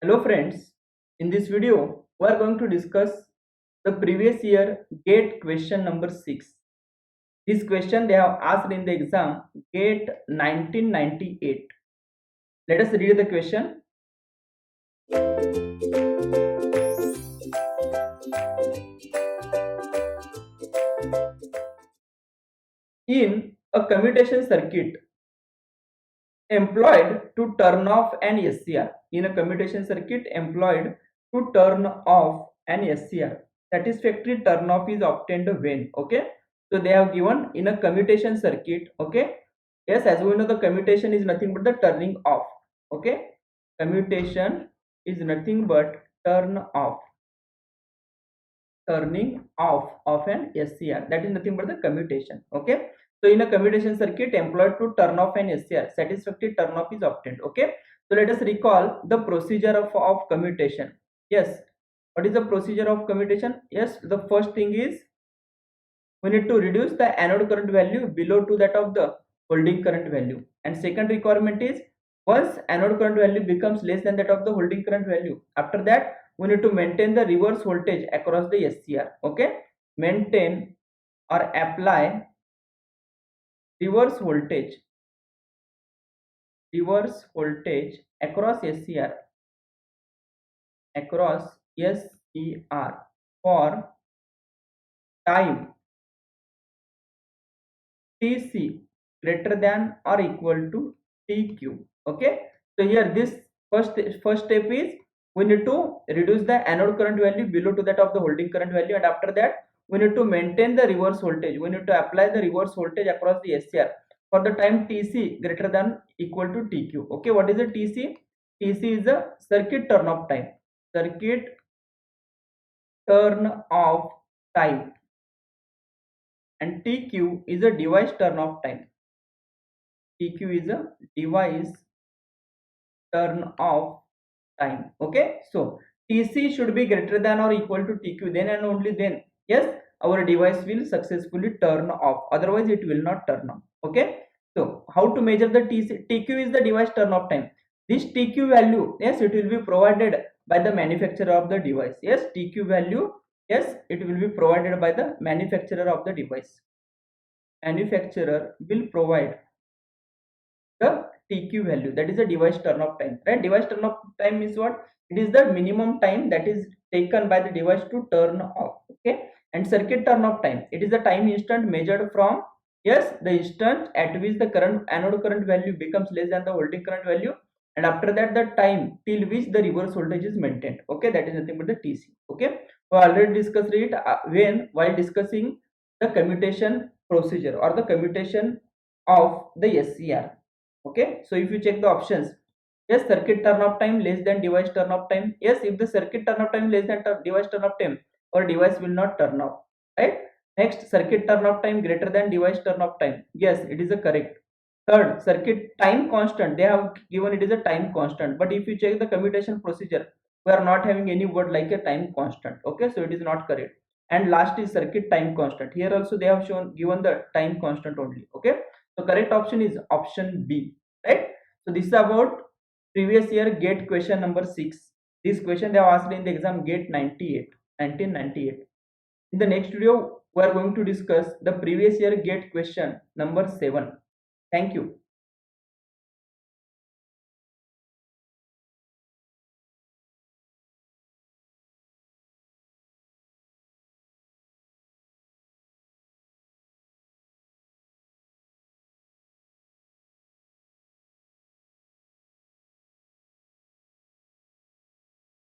Hello friends, in this video we are going to discuss the previous year GATE question number 6. This question they have asked in the exam GATE 1998. Let us read the question. In a commutation circuit employed to turn off an SCR, in a commutation circuit employed to turn off an SCR, satisfactory turn off is obtained when? Okay, so they have given in a commutation circuit. Okay, yes, as we know the commutation is nothing but the turning off. Okay, commutation is nothing but turning off of an SCR, that is nothing but the commutation. Okay, so in a commutation circuit employed to turn off an SCR, satisfactory turn off is obtained. Okay, so let us recall the procedure of commutation. Yes, what is the procedure of commutation? Yes, the first thing is we need to reduce the anode current value below to that of the holding current value, and second requirement is once anode current value becomes less than that of the holding current value, after that we need to maintain the reverse voltage across the SCR. Okay, maintain or apply reverse voltage across SCR for time Tc greater than or equal to Tq. Okay, so here this first step is we need to reduce the anode current value below to that of the holding current value, and after that we need to maintain the reverse voltage. We need to apply the reverse voltage across the SCR for the time Tc greater than equal to Tq. Okay, what is the Tc? Tc is the circuit turn off time. Circuit turn off time, and Tq is a device turn off time. TQ is a device turn off time. Okay, so TC should be greater than or equal to TQ, then and only then, yes, our device will successfully turn off, otherwise it will not turn on. Okay, so how to measure the TC? TQ is the device turn off time. This TQ value, yes, it will be provided by the manufacturer of the device. Yes, TQ value, yes, it will be provided by the manufacturer of the device. Manufacturer will provide the TQ value, that is the device turn off time, right? Device turn off time is what? It is the minimum time that is taken by the device to turn off. Okay, and circuit turn off time, it is the time instant measured from, yes, the instant at which the current anode current value becomes less than the holding current value, and after that the time till which the reverse voltage is maintained. Okay, that is nothing but the TC. Okay, we already discussed it when while discussing the commutation procedure or the commutation of the SCR. Okay, so if you check the options, yes, circuit turn off time less than device turn off time. Yes, if the circuit turn off time less than device turn off time, or device will not turn off, right? Next, circuit turn off time greater than device turn off time. Yes, it is a correct. Third, circuit time constant, they have given it is a time constant, but if you check the commutation procedure, we are not having any word like a time constant. Okay, so it is not correct. And last is circuit time constant, here also they have shown given the time constant only. Okay, so correct option is option B, right? So this is about previous year GATE question number 6. This question they have asked in the exam GATE 1998. In the next video we are going to discuss the previous year GATE question number 7. Thank you.